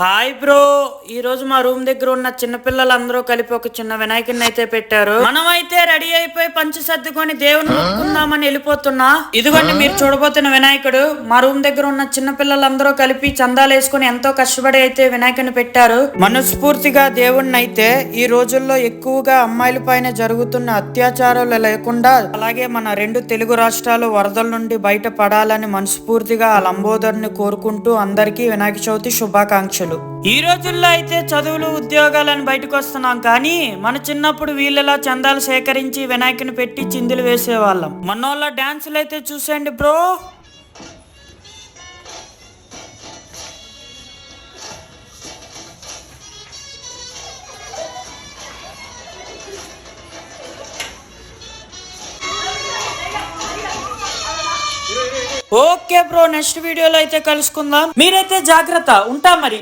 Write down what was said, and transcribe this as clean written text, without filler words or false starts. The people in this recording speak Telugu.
హాయ్ బ్రో, ఈ రోజు మా రూమ్ దగ్గర ఉన్న చిన్న పిల్లలందరూ కలిపి ఒక చిన్న వినాయకుడిని అయితే పెట్టారు. మనం అయితే రెడీ అయిపోయి పంచి సర్దుకొని దేవుని మొక్కుకుందామని వెళ్ళిపోతున్నా. ఇదిగోండి మీరు చూడబోతున్న వినాయకుడు. మా రూమ్ దగ్గర ఉన్న చిన్న పిల్లలందరూ కలిపి చందాలు వేసుకుని ఎంతో కష్టపడి అయితే వినాయకుడిని పెట్టారు. మనస్ఫూర్తిగా దేవుణ్ణి అయితే ఈ రోజుల్లో ఎక్కువగా అమ్మాయిల పైన జరుగుతున్న అత్యాచారాలు లేకుండా, అలాగే మన రెండు తెలుగు రాష్ట్రాలు వరదల నుండి బయట పడాలని మనస్ఫూర్తిగా ఆ లంబోదర్ని కోరుకుంటూ అందరికీ వినాయక చవితి శుభాకాంక్షలు. ఈ రోజుల్లో అయితే చదువులు ఉద్యోగాలని బయటకు వస్తున్నాం, కానీ మన చిన్నప్పుడు వీళ్ళలా చందాలు సేకరించి వినాయకుని పెట్టి చిందులు వేసేవాళ్ళం. మనోళ్ళ డాన్సులు అయితే చూసేయండి బ్రో. ఓకే బ్రో, నెక్స్ట్ వీడియోలో అయితే కలుసుకుందాం. మీరైతే జాగ్రత్త, ఉంటా మరి.